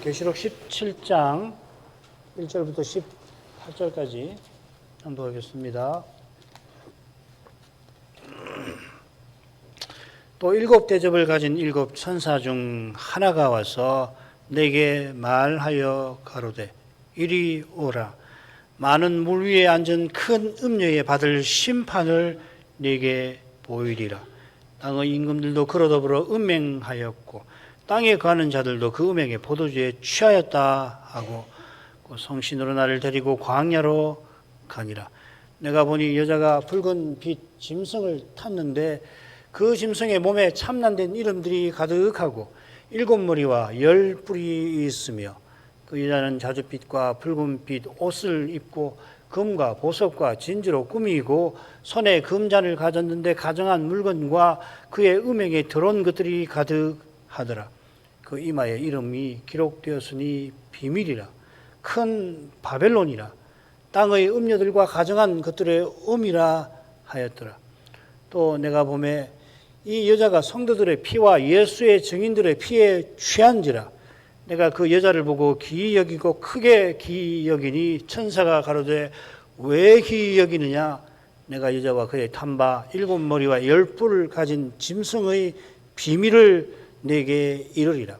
계시록 17장 1절부터 18절까지 한독하겠습니다. 또 일곱 대접을 가진 일곱 천사 중 하나가 와서 내게 말하여 가로되 이리 오라. 많은 물 위에 앉은 큰 음녀에 받을 심판을 내게 보이리라. 땅의 임금들도 그로 더불어 음행하였고 땅에 거하는 자들도 그 음행에 포도주에 취하였다 하고 그 성신으로 나를 데리고 광야로 가니라. 내가 보니 여자가 붉은 빛 짐승을 탔는데 그 짐승의 몸에 참난된 이름들이 가득하고 일곱 머리와 열 뿔이 있으며 그 여자는 자줏빛과 붉은빛 옷을 입고 금과 보석과 진주로 꾸미고 손에 금잔을 가졌는데 가정한 물건과 그의 음행에 들어온 것들이 가득하더라. 그 이마에 이름이 기록되었으니 비밀이라. 큰 바벨론이라. 땅의 음녀들과 가정한 것들의 음이라 하였더라. 또 내가 보매 이 여자가 성도들의 피와 예수의 증인들의 피에 취한지라. 내가 그 여자를 보고 기이 여기고 크게 기이 여기니 천사가 가로되 왜 기이 여기느냐. 내가 여자와 그의 탄바 일곱 머리와 열 뿔을 가진 짐승의 비밀을 내게 이르리라.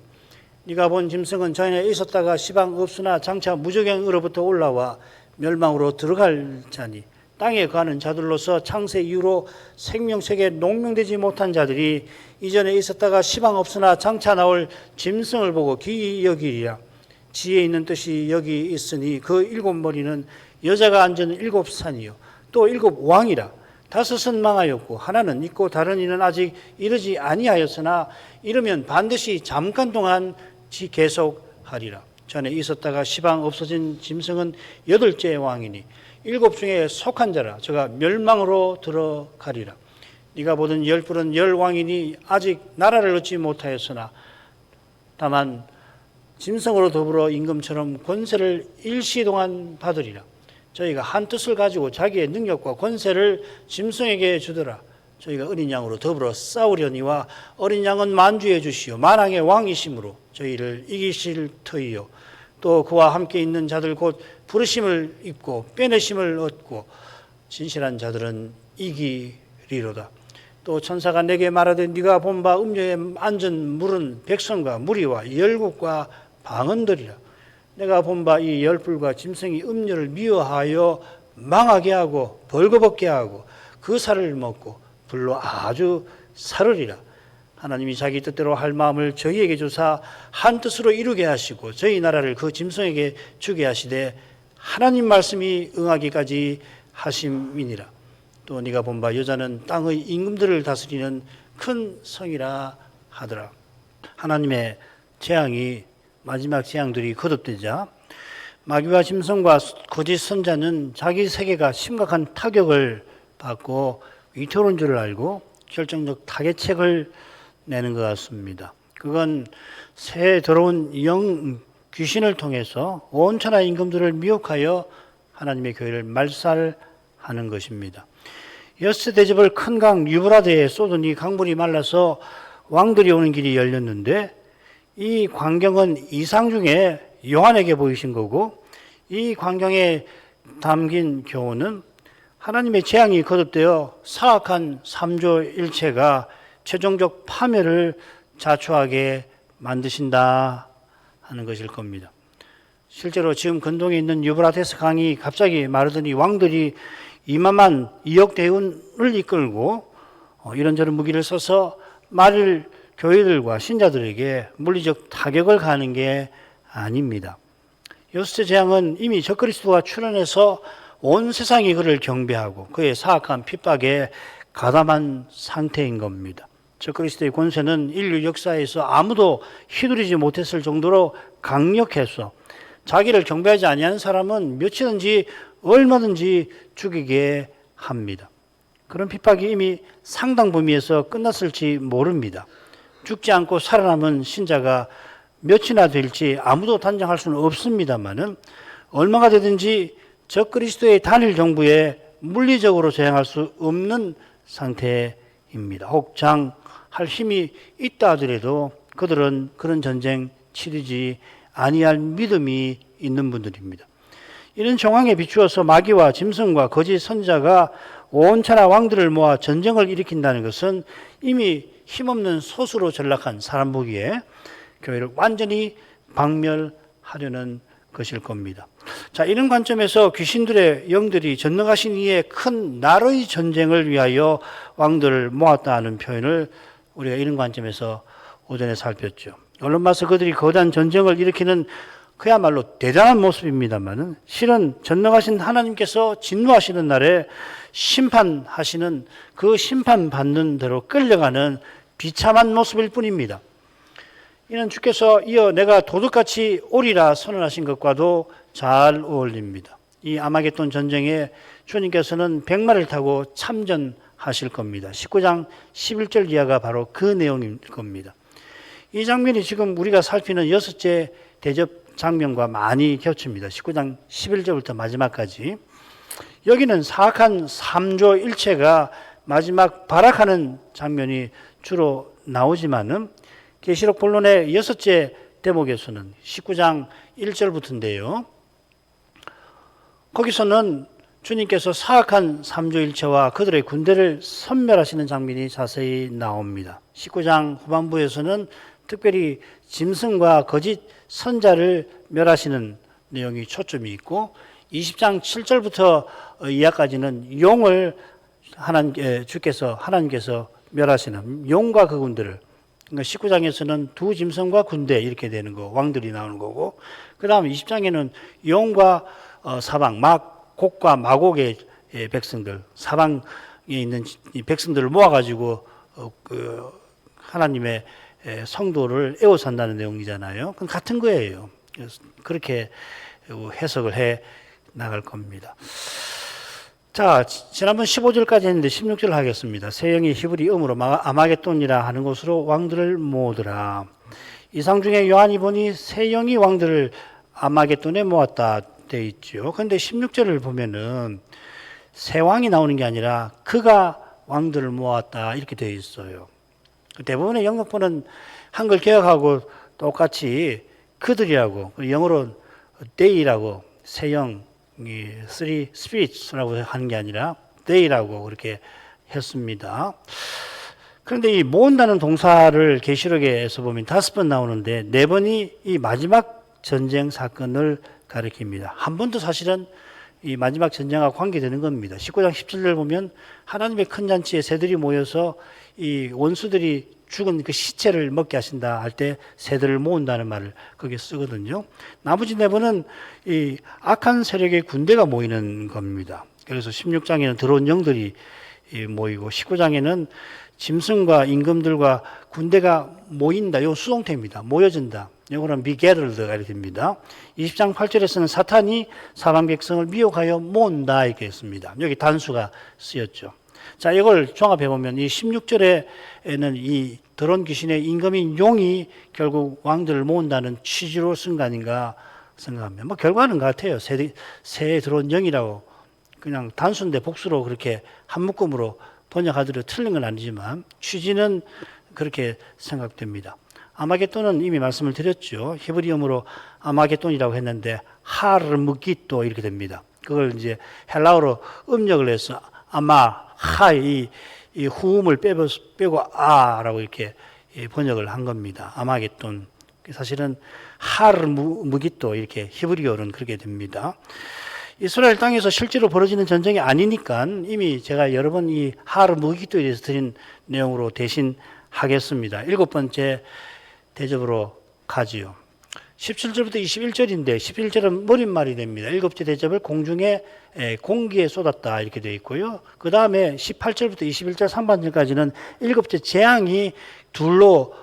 네가 본 짐승은 전에 있었다가 시방 없으나 장차 무저갱으로부터 올라와 멸망으로 들어갈 자니 땅에 거하는 자들로서 창세 이후로 생명책에 농명되지 못한 자들이 이전에 있었다가 시방 없으나 장차 나올 짐승을 보고 기이 여기리라. 지혜 있는 뜻이 여기 있으니 그 일곱 머리는 여자가 앉은 일곱 산이요 또 일곱 왕이라. 다섯은 망하였고 하나는 있고 다른 이는 아직 이르지 아니하였으나 이르면 반드시 잠깐 동안 계속하리라. 전에 있었다가 시방 없어진 짐승은 여덟째 왕이니 일곱 중에 속한 자라. 저가 멸망으로 들어가리라. 네가 보던 열 뿔은 열 왕이니 아직 나라를 얻지 못하였으나 다만 짐승으로 더불어 임금처럼 권세를 일시 동안 받으리라. 저희가 한 뜻을 가지고 자기의 능력과 권세를 짐승에게 주더라. 저희가 어린 양으로 더불어 싸우려니와 어린 양은 만주해 주시오 만왕의 왕이심으로 저희를 이기실 터이요 또 그와 함께 있는 자들 곧 부르심을 입고 빼내심을 얻고 진실한 자들은 이기리로다. 또 천사가 내게 말하되 네가 본 바 음녀에 앉은 물은 백성과 무리와 열국과 방언들이라. 내가 본 바 이 열불과 짐승이 음녀를 미워하여 망하게 하고 벌거벗게 하고 그 살을 먹고 불로 아주 사르리라. 하나님이 자기 뜻대로 할 마음을 저희에게 주사 한 뜻으로 이루게 하시고 저희 나라를 그 짐승에게 주게 하시되 하나님 말씀이 응하기까지 하심이니라. 또 네가 본 바 여자는 땅의 임금들을 다스리는 큰 성이라 하더라. 하나님의 재앙이 마지막 재앙들이 거듭되자 마귀와 짐승과 거짓 선자는 자기 세계가 심각한 타격을 받고 위태로운 줄을 알고 결정적 타개책을 내는 것 같습니다. 그건 새 들어온 영 귀신을 통해서 온 천하 임금들을 미혹하여 하나님의 교회를 말살하는 것입니다. 엿새 대접을 큰 강 유브라데에 쏟으니 강물이 말라서 왕들이 오는 길이 열렸는데 이 광경은 이상 중에 요한에게 보이신 거고 이 광경에 담긴 교훈은 하나님의 재앙이 거듭되어 사악한 삼조일체가 최종적 파멸을 자초하게 만드신다 하는 것일 겁니다. 실제로 지금 근동에 있는 유브라테스 강이 갑자기 마르더니 왕들이 이만한 2억 대군을 이끌고 이런저런 무기를 써서 말을 교회들과 신자들에게 물리적 타격을 가하는 게 아닙니다. 엿새 재앙은 이미 적그리스도가 출현해서 온 세상이 그를 경배하고 그의 사악한 핍박에 가담한 상태인 겁니다. 적그리스도의 권세는 인류 역사에서 아무도 휘두르지 못했을 정도로 강력해서 자기를 경배하지 아니하는 사람은 며칠든지 얼마든지 죽이게 합니다. 그런 핍박이 이미 상당 범위에서 끝났을지 모릅니다. 죽지 않고 살아남은 신자가 몇이나 될지 아무도 단정할 수는 없습니다만은 얼마가 되든지 적그리스도의 단일 정부에 물리적으로 저항할 수 없는 상태입니다. 혹 장할 힘이 있다 하더라도 그들은 그런 전쟁 치르지 아니할 믿음이 있는 분들입니다. 이런 정황에 비추어서 마귀와 짐승과 거짓 선지자가 온 천하 왕들을 모아 전쟁을 일으킨다는 것은 이미 힘없는 소수로 전락한 사람 보기에 교회를 완전히 박멸하려는 것일 겁니다. 자, 이런 관점에서 귀신들의 영들이 전능하신 이의 큰 나라의 전쟁을 위하여 왕들을 모았다는 표현을 우리가 이런 관점에서 오전에 살폈죠. 물론 봐서 그들이 거대한 전쟁을 일으키는 그야말로 대단한 모습입니다만 실은 전능하신 하나님께서 진노하시는 날에 심판하시는 그 심판받는 대로 끌려가는 비참한 모습일 뿐입니다. 이는 주께서 이어 내가 도둑같이 오리라 선언하신 것과도 잘 어울립니다. 이 아마겟돈 전쟁에 주님께서는 백마를 타고 참전하실 겁니다. 19장 11절 이하가 바로 그 내용일 겁니다. 이 장면이 지금 우리가 살피는 여섯째 대접 장면과 많이 겹칩니다. 19장 11절부터 마지막까지. 여기는 사악한 삼조 일체가 마지막 발악하는 장면이 주로 나오지만은 계시록 본론의 여섯째 대목에서는 19장 1절부터인데요. 거기서는 주님께서 사악한 삼조일체와 그들의 군대를 섬멸하시는 장면이 자세히 나옵니다. 19장 후반부에서는 특별히 짐승과 거짓 선자를 멸하시는 내용이 초점이 있고 20장 7절부터 이하까지는 용을 하나님께서 멸하시는 용과 그 군대를, 그러니까 19장에서는 두 짐승과 군대 이렇게 되는 거, 왕들이 나오는 거고, 그 다음 20장에는 용과 사방, 곡과 마곡의 백성들, 사방에 있는 이 백성들을 모아가지고 하나님의 성도를 애워산다는 내용이잖아요. 그건 같은 거예요. 그래서 그렇게 해석을 해 나갈 겁니다. 자, 지난번 15절까지 했는데 16절 하겠습니다. 새 영이 히브리 음으로 아마겟돈이라 하는 곳으로 왕들을 모으더라. 이상 중에 요한이 보니 새 영이 왕들을 아마겟돈에 모았다 돼 있죠. 그런데 16절을 보면은 새 왕이 나오는 게 아니라 그가 왕들을 모았다 이렇게 되어 있어요. 대부분의 영역본은 한글 개혁하고 똑같이 그들이라고, 영어로 they라고, 새 영, three spirits라고 하는 게 아니라 they라고 그렇게 했습니다. 그런데 이 모은다는 동사를 계시록에서 보면 5번 나오는데 4번이 이 마지막 전쟁 사건을 가리킵니다. 한 번도 사실은 이 마지막 전쟁과 관계되는 겁니다. 19장 17절 보면 하나님의 큰 잔치에 새들이 모여서 이 원수들이 죽은 그 시체를 먹게 하신다 할 때 새들을 모은다는 말을 거기에 쓰거든요. 나머지 4번은 이 악한 세력의 군대가 모이는 겁니다. 그래서 16장에는 들어온 영들이 모이고 19장에는 짐승과 임금들과 군대가 모인다. 이거 수동태입니다. 모여진다. 이거는 be gathered가 이렇게 됩니다. 20장 8절에서는 사탄이 사방 백성을 미혹하여 모은다 이렇게 했습니다. 여기 단수가 쓰였죠. 자, 이걸 종합해 보면 이 16절에는 이 더러운 귀신의 임금인 용이 결국 왕들을 모은다는 취지로 쓴 거 아닌가 생각합니다. 뭐 결과는 같아요. 새에 들어온 영이라고 그냥 단수인데 복수로 그렇게 한 묶음으로 번역하더라도 틀린 건 아니지만 취지는 그렇게 생각됩니다. 아마겟돈은 이미 말씀을 드렸죠. 히브리어로 아마겟돈이라고 했는데 하르무기또 이렇게 됩니다. 그걸 이제 헬라어로 음력을 해서 이 후음을 빼고 아라고 이렇게 번역을 한 겁니다. 아마겟돈. 사실은 하르무기또 이렇게 히브리어로는 그렇게 됩니다. 이스라엘 땅에서 실제로 벌어지는 전쟁이 아니니까 이미 제가 여러 번 이 하르무기또에 대해서 드린 내용으로 대신 하겠습니다. 7번째 대접으로 가지요. 17절부터 21절인데 11절은 머릿말이 됩니다. 7째 대접을 공기에 쏟았다 이렇게 되어 있고요. 그 다음에 18절부터 21절 3반절까지는 7째 재앙이 둘로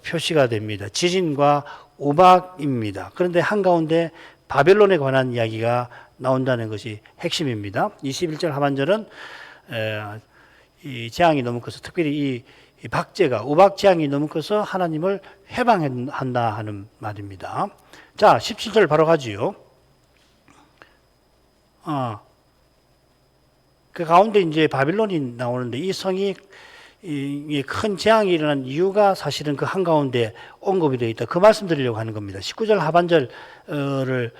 표시가 됩니다. 지진과 우박입니다. 그런데 한가운데 바벨론에 관한 이야기가 나온다는 것이 핵심입니다. 21절 하반절은 이 재앙이 너무 커서 특별히 이 박제가 우박 재앙이 너무 커서 하나님을 해방한다 하는 말입니다. 자, 17절 바로 가지요. 그 가운데 이제 바빌론이 나오는데 이 성이 큰 재앙이 일어난 이유가 사실은 그 한가운데 언급이 되어 있다. 그 말씀 드리려고 하는 겁니다. 19절 하반절을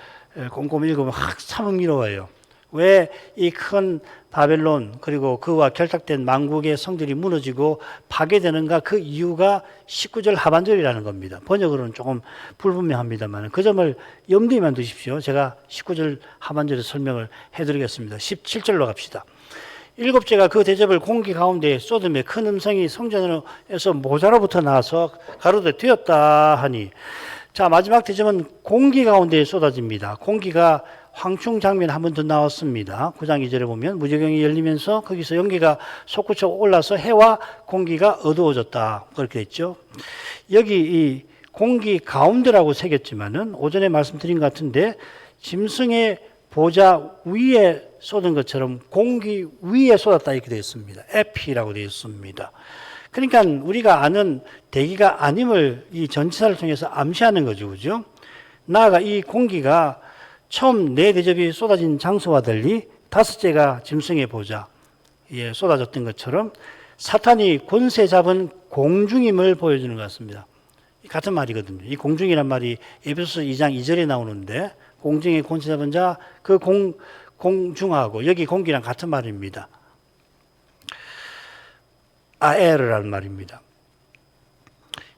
꼼꼼히 읽으면 참 흥미로워요. 왜 이 큰 바벨론 그리고 그와 결탁된 만국의 성들이 무너지고 파괴되는가, 그 이유가 19절 하반절이라는 겁니다. 번역으로는 조금 불분명합니다만 그 점을 염두에만 두십시오. 제가 19절 하반절에 설명을 해드리겠습니다. 17절로 갑시다. 일곱째가 그 대접을 공기 가운데 쏟으며 큰 음성이 성전에서 모자로부터 나와서 가로되 되었다 하니, 자, 마지막 대접은 공기 가운데 쏟아집니다. 공기가 황충 장면 한 번 더 나왔습니다. 9장 2절에 보면 무저경이 열리면서 거기서 연기가 솟구쳐 올라서 해와 공기가 어두워졌다, 그렇게 됐죠. 여기 이 공기 가운데라고 새겼지만은 오전에 말씀드린 것 같은데 짐승의 보좌 위에 쏟은 것처럼 공기 위에 쏟았다 이렇게 되어 있습니다. 에피라고 되어 있습니다. 그러니까 우리가 아는 대기가 아님을 이 전치사를 통해서 암시하는 거죠. 그죠? 나아가 이 공기가 처음 네 대접이 쏟아진 장소와 달리 다섯째가 짐승의 보좌에 쏟아졌던 것처럼 사탄이 권세 잡은 공중임을 보여주는 것 같습니다. 같은 말이거든요. 이 공중이란 말이 에베소서 2장 2절에 나오는데 공중의 권세 잡은 자, 그 공중하고 여기 공기랑 같은 말입니다. 아에르라는 말입니다.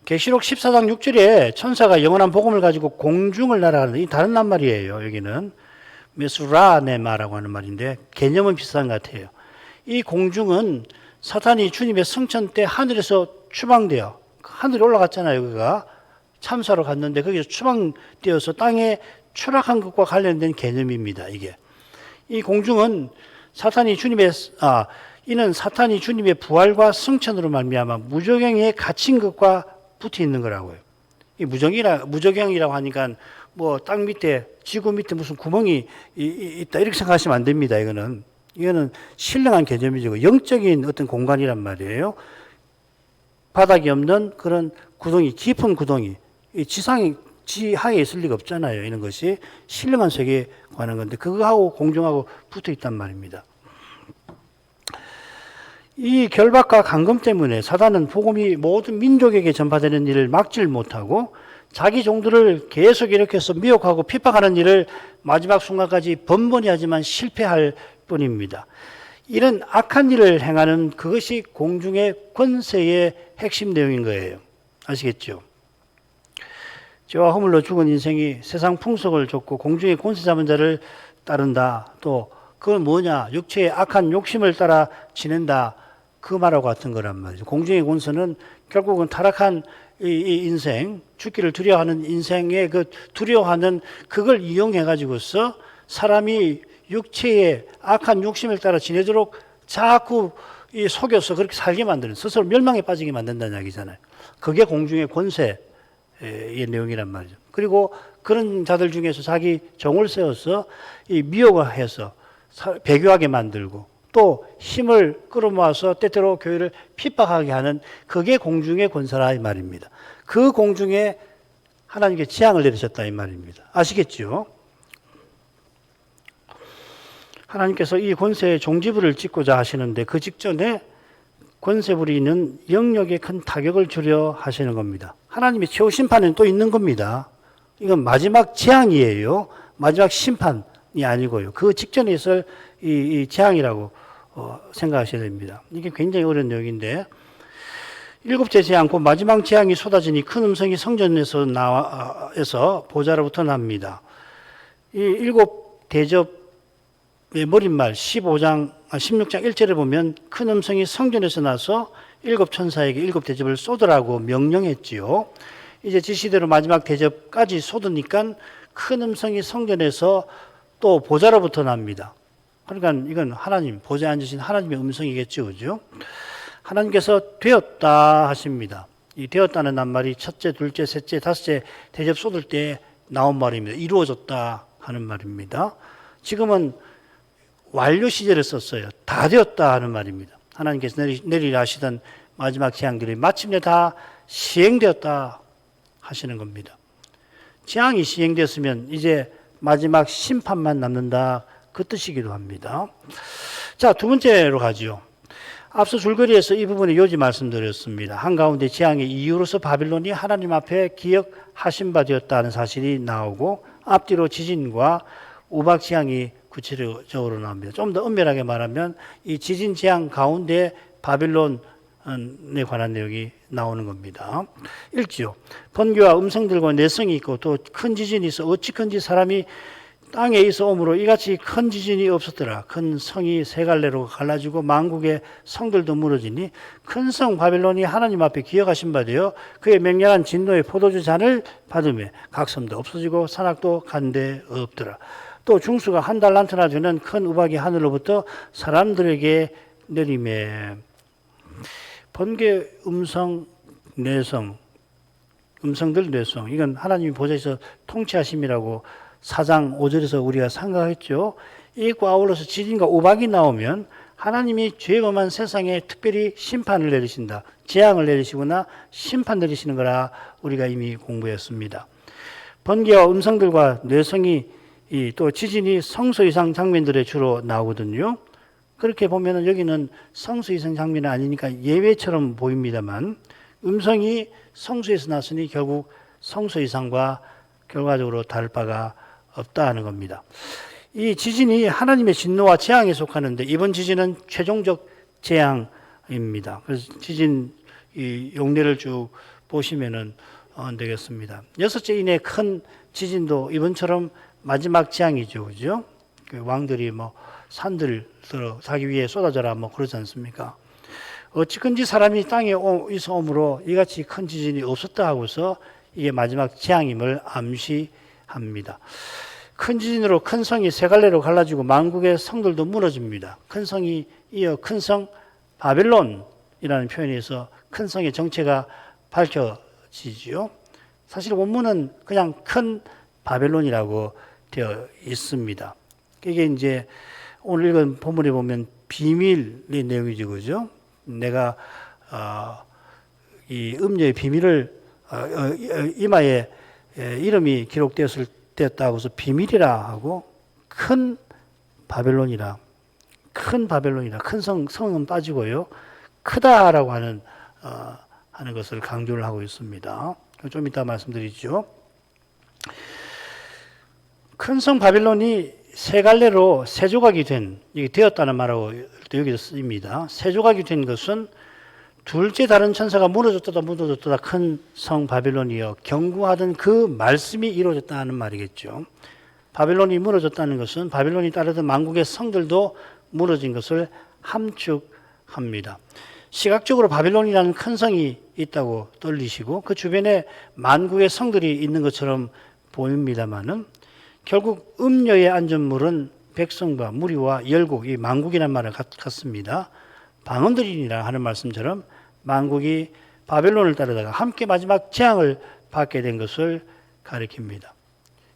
계시록 14장 6절에 천사가 영원한 복음을 가지고 공중을 날아가는, 이 다른 낱말이에요. 여기는 메수라네마라고 하는 말인데 개념은 비슷한 것 같아요. 이 공중은 사탄이 주님의 승천 때 하늘에서 추방되어 하늘에 올라갔잖아요. 그가 참사로 갔는데 거기서 추방되어서 땅에 추락한 것과 관련된 개념입니다. 이게 이 공중은 이는 사탄이 주님의 부활과 승천으로 말미암아 무저경에 갇힌 것과 붙어 있는 거라고요. 이 무저경이라고 하니까 뭐 땅 밑에, 지구 밑에 무슨 구멍이 있다 이렇게 생각하시면 안 됩니다. 이거는 신령한 개념이죠. 영적인 어떤 공간이란 말이에요. 바닥이 없는 그런 구덩이, 깊은 구덩이, 지하에 있을 리가 없잖아요. 이런 것이 신령한 세계에 관한 건데 그거하고 공중하고 붙어 있단 말입니다. 이 결박과 감금 때문에 사단은 복음이 모든 민족에게 전파되는 일을 막지를 못하고 자기 종들을 계속 일으켜서 미혹하고 핍박하는 일을 마지막 순간까지 번번이 하지만 실패할 뿐입니다. 이런 악한 일을 행하는 그것이 공중의 권세의 핵심 내용인 거예요. 아시겠죠? 죄와 허물로 죽은 인생이 세상 풍속을 좇고 공중의 권세 잡은 자를 따른다. 또 그건 뭐냐? 육체의 악한 욕심을 따라 지낸다. 그 말하고 같은 거란 말이죠. 공중의 권세는 결국은 타락한 이 인생, 죽기를 두려워하는 인생의 그 두려워하는 그걸 이용해 가지고서 사람이 육체의 악한 욕심을 따라 지내도록 자꾸 속여서 그렇게 살게 만드는, 스스로 멸망에 빠지게 만든다는 이야기잖아요. 그게 공중의 권세의 내용이란 말이죠. 그리고 그런 자들 중에서 자기 종을 세워서 이 미혹을 해서 배교하게 만들고 또 힘을 끌어모아서 때때로 교회를 핍박하게 하는 그게 공중의 권세라 이 말입니다. 그 공중에 하나님께 재앙을 내리셨다 이 말입니다. 아시겠죠? 하나님께서 이 권세의 종지부를 찍고자 하시는데 그 직전에 권세 부리는 영역에 큰 타격을 주려 하시는 겁니다. 하나님의 최후 심판은 또 있는 겁니다. 이건 마지막 재앙이에요. 마지막 심판이 아니고요. 그 직전에 있을 이 재앙이라고 생각하셔야 됩니다. 이게 굉장히 어려운 내용인데 일곱째 재앙, 곧 마지막 재앙이 쏟아지니 큰 음성이 성전에서 나와서 보좌로부터 납니다. 이 일곱 대접의 머릿말 16장 1절에 보면 큰 음성이 성전에서 나서 일곱 천사에게 일곱 대접을 쏟으라고 명령했지요. 이제 지시대로 마지막 대접까지 쏟으니까 큰 음성이 성전에서 또 보좌로부터 납니다. 그러니까 이건 하나님, 보좌에 앉으신 하나님의 음성이겠죠. 그죠? 하나님께서 되었다 하십니다. 이 되었다는 낱말이 첫째, 둘째, 셋째, 다섯째 대접 쏟을 때 나온 말입니다. 이루어졌다 하는 말입니다. 지금은 완료 시제를 썼어요. 다 되었다 하는 말입니다. 하나님께서 내리라 하시던 마지막 재앙들이 마침내 다 시행되었다 하시는 겁니다. 재앙이 시행되었으면 이제 마지막 심판만 남는다, 그 뜻이기도 합니다. 자, 두 번째로 가죠. 앞서 줄거리에서 이 부분에 요지 말씀드렸습니다. 한가운데 재앙의 이유로서 바빌론이 하나님 앞에 기억하신 바 되었다는 사실이 나오고 앞뒤로 지진과 우박 재앙이 구체적으로 나옵니다. 좀 더 엄밀하게 말하면 이 지진 재앙 가운데 바빌론에 관한 내용이 나오는 겁니다. 1절 번개와 음성들과 내성이 있고 또 큰 지진이 있어 어찌 큰지 사람이 땅에 있어 오므로 이같이 큰 지진이 없었더라. 큰 성이 세 갈래로 갈라지고 만국의 성들도 무너지니 큰 성 바빌론이 하나님 앞에 기억하신 바 되어 그의 맹렬한 진노의 포도주 잔을 받으며 각 섬도 없어지고 산악도 간데 없더라. 또 중수가 한 달란트나 되는 큰 우박이 하늘로부터 사람들에게 내리매 번개 음성 내성 음성들 내성 이건 하나님이 보좌에서 통치하심이라고 4장 5절에서 우리가 생각했죠. 이과 아울러서 지진과 우박이 나오면 하나님이 죄범한 세상에 특별히 심판을 내리신다. 재앙을 내리시거나 심판 내리시는 거라 우리가 이미 공부했습니다. 번개와 음성들과 뇌성이 또 지진이 성소 이상 장면들에 주로 나오거든요. 그렇게 보면 여기는 성소 이상 장면이 아니니까 예외처럼 보입니다만 음성이 성소에서 났으니 결국 성소 이상과 결과적으로 다를 바가 없다 하는 겁니다. 이 지진이 하나님의 진노와 재앙에 속하는데 이번 지진은 최종적 재앙입니다. 그래서 지진 이 용례를 쭉 보시면은 되겠습니다. 6째 이내 큰 지진도 이번처럼 마지막 재앙이죠, 그죠? 그 왕들이 뭐 산들 들어 자기 위에 쏟아져라 뭐 그러지 않습니까? 어찌든지 사람이 땅에 있어 오므로 이같이 큰 지진이 없었다 하고서 이게 마지막 재앙임을 암시합니다. 큰 지진으로 큰 성이 세 갈래로 갈라지고 만국의 성들도 무너집니다. 큰 성이 이어 큰 성 바벨론이라는 표현에서 큰 성의 정체가 밝혀지지요. 사실 원문은 그냥 큰 바벨론이라고 되어 있습니다. 이게 이제 오늘 읽은 본문에 보면 비밀의 내용이죠, 그죠? 내가 이 음녀의 비밀을 이마에 이름이 기록되었다고 해서 비밀이라 하고 큰 바벨론이라 큰 성은 빠지고요. 크다라고 하는 것을 강조를 하고 있습니다. 좀 이따 말씀드리죠. 큰 성 바빌론이 세 갈래로 세 조각이 이게 되었다는 말하고 여기서 쓰입니다. 세 조각이 된 것은 둘째 다른 천사가 무너졌다 큰 성 바빌론이여 경고하던 그 말씀이 이루어졌다는 말이겠죠. 바빌론이 무너졌다는 것은 바빌론이 따르던 만국의 성들도 무너진 것을 함축합니다. 시각적으로 바빌론이라는 큰 성이 있다고 떨리시고 그 주변에 만국의 성들이 있는 것처럼 보입니다만은 결국 음녀의 안전물은 백성과 무리와 열국, 이 만국이라는 말을 갖습니다. 방언들이니라 하는 말씀처럼 만국이 바벨론을 따르다가 함께 마지막 재앙을 받게 된 것을 가리킵니다.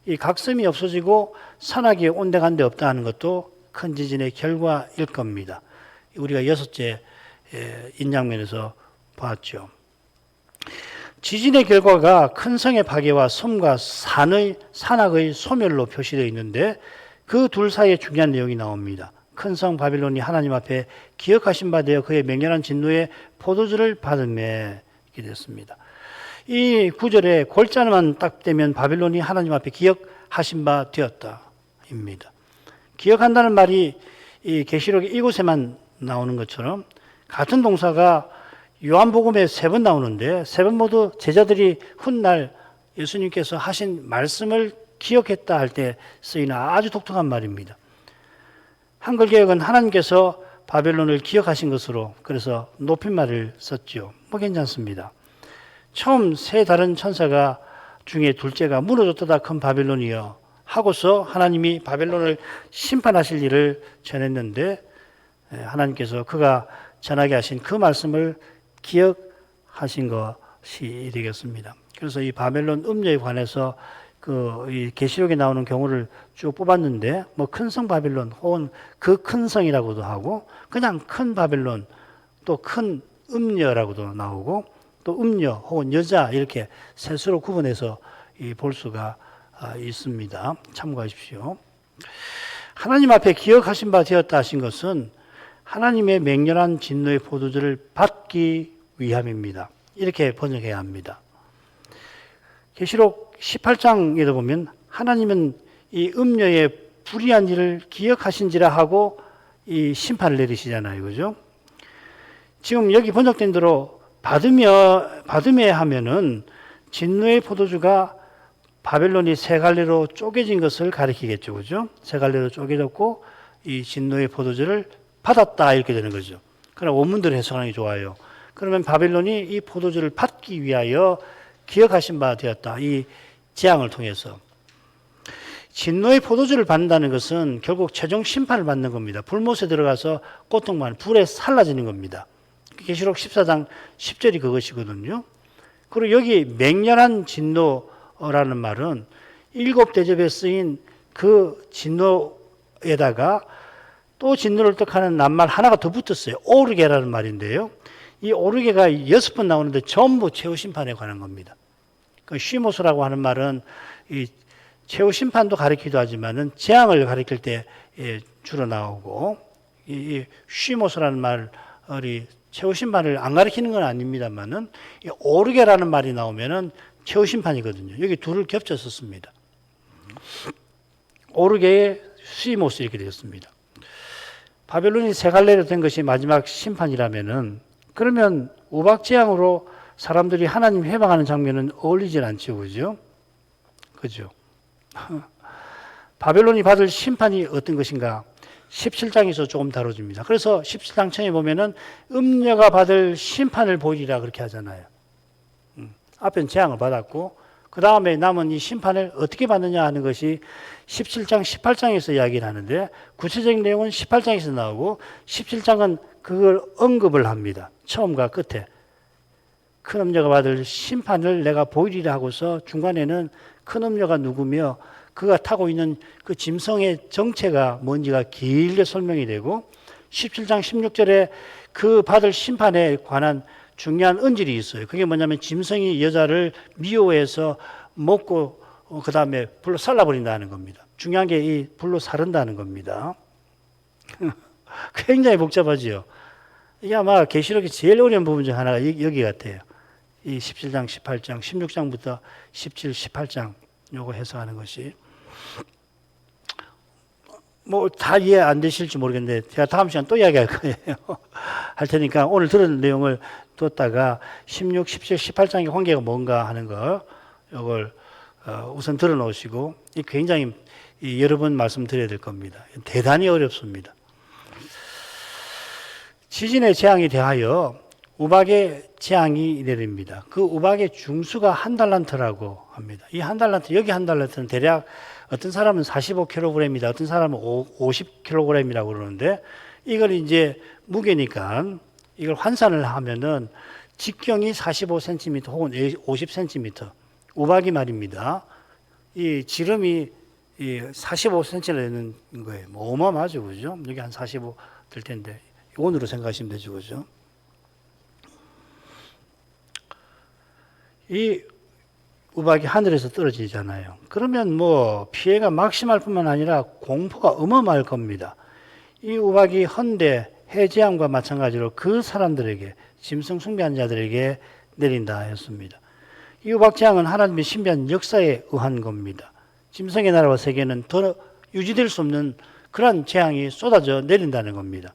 이 각섬이 없어지고 산악이 온데간데 없다 하는 것도 큰 지진의 결과일 겁니다. 우리가 6째 인장면에서 봤죠. 지진의 결과가 큰 성의 파괴와 섬과 산악의 소멸로 표시되어 있는데 그 둘 사이에 중요한 내용이 나옵니다. 큰 성 바빌론이 하나님 앞에 기억하신 바 되어 그의 맹렬한 진노의 포도주를 받음에 이렇게 됐습니다. 이 구절에 골자만 딱 되면 바빌론이 하나님 앞에 기억하신 바 되었다입니다. 기억한다는 말이 이 계시록의 이곳에만 나오는 것처럼 같은 동사가 요한복음에 3번 나오는데 3번 모두 제자들이 훗날 예수님께서 하신 말씀을 기억했다 할 때 쓰이는 아주 독특한 말입니다. 한글 개역은 하나님께서 바벨론을 기억하신 것으로 그래서 높임말을 썼죠. 뭐 괜찮습니다. 처음 세 다른 천사가 중에 둘째가 무너졌다 큰 바벨론이여 하고서 하나님이 바벨론을 심판하실 일을 전했는데 하나님께서 그가 전하게 하신 그 말씀을 기억하신 것이 되겠습니다. 그래서 이 바벨론 음녀에 관해서 이 계시록에 나오는 경우를 쭉 뽑았는데 뭐 큰 성 바벨론 혹은 그 큰 성이라고도 하고 그냥 큰 바벨론 또 큰 음녀라고도 나오고 또 음녀 혹은 여자 이렇게 셋으로 구분해서 볼 수가 있습니다. 참고하십시오. 하나님 앞에 기억하신 바 되었다 하신 것은 하나님의 맹렬한 진노의 포도주를 받기 위함입니다. 이렇게 번역해야 합니다. 계시록 18장에도 보면 하나님은 이 음녀의 불의한 일을 기억하신지라 하고 이 심판을 내리시잖아요. 그죠? 지금 여기 번역된 대로 받으며 하면은 진노의 포도주가 바벨론이 세 갈래로 쪼개진 것을 가리키겠죠. 그죠? 세 갈래로 쪼개졌고 이 진노의 포도주를 받았다 이렇게 되는 거죠. 그러나 원문대로 해석하는 게 좋아요. 그러면 바벨론이 이 포도주를 받기 위하여 기억하신 바 되었다. 이 재앙을 통해서. 진노의 포도주를 받는다는 것은 결국 최종 심판을 받는 겁니다. 불못에 들어가서 고통만 불에 살라지는 겁니다. 계시록 14장 10절이 그것이거든요. 그리고 여기 맹렬한 진노라는 말은 일곱 대접에 쓰인 그 진노에다가 또 진노를 뜻하는 낱말 하나가 더 붙었어요. 오르게라는 말인데요. 이 오르게가 6번 나오는데 전부 최후 심판에 관한 겁니다. 그 쉬모스라고 하는 말은 이 최후 심판도 가리키기도 하지만은 재앙을 가리킬 때 주로 나오고 이 쉬모스라는 말이 최후 심판을 안 가리키는 건 아닙니다만은 이 오르게라는 말이 나오면은 최후 심판이거든요. 여기 둘을 겹쳐 썼습니다. 오르게의 쉬모스 이렇게 되었습니다. 바벨론이 세 갈래로 된 것이 마지막 심판이라면은 그러면 우박재앙으로 사람들이 하나님 회방하는 장면은 어울리질 않죠. 그죠? 그죠? 바벨론이 받을 심판이 어떤 것인가? 17장에서 조금 다뤄집니다. 그래서 17장 처음에 보면은 음녀가 받을 심판을 보이리라 그렇게 하잖아요. 앞엔 재앙을 받았고 그 다음에 남은 이 심판을 어떻게 받느냐 하는 것이 17장, 18장에서 이야기를 하는데 구체적인 내용은 18장에서 나오고 17장은 그걸 언급을 합니다. 처음과 끝에. 큰 음녀가 받을 심판을 내가 보이리라 하고서 중간에는 큰 음녀가 누구며 그가 타고 있는 그 짐승의 정체가 뭔지가 길게 설명이 되고 17장 16절에 그 받을 심판에 관한 중요한 언질이 있어요. 그게 뭐냐면 짐승이 여자를 미워해서 먹고 그 다음에 불로 살라버린다는 겁니다. 중요한 게 이 불로 사른다는 겁니다. 굉장히 복잡하지요. 이게 아마 계시록의 제일 어려운 부분 중 하나가 여기 같아요. 이 17장, 18장, 16장부터 17, 18장 요거 해석하는 것이 뭐 다 이해 안 되실지 모르겠는데 제가 다음 시간 또 이야기할 거예요. 할 테니까 오늘 들은 내용을 뒀다가 16, 17, 18장의 관계가 뭔가 하는 거 이걸 우선 들어놓으시고 굉장히 여러 번 말씀드려야 될 겁니다. 대단히 어렵습니다. 지진의 재앙에 대하여 우박의 재앙이 내립니다. 그 우박의 중수가 한 달란트라고 합니다. 이 한 달란트, 여기 한 달란트는 대략 어떤 사람은 45kg이다. 어떤 사람은 50kg이라고 그러는데 이걸 이제 무게니까 이걸 환산을 하면은 직경이 45cm 혹은 50cm. 우박이 말입니다. 이 지름이 45cm나 되는 거예요. 뭐 어마어마하죠. 그죠? 여기 한 45 될 텐데. 원으로 생각하시면 되죠. 그죠? 이 우박이 하늘에서 떨어지잖아요. 그러면 뭐 피해가 막심할 뿐만 아니라 공포가 어마어마할 겁니다. 이 우박이 헌데 해재함과 마찬가지로 그 사람들에게 짐승 숭배한 자들에게 내린다 했습니다. 이 우박재앙은 하나님의 신비한 역사에 의한 겁니다. 짐승의 나라와 세계는 더 유지될 수 없는 그런 재앙이 쏟아져 내린다는 겁니다.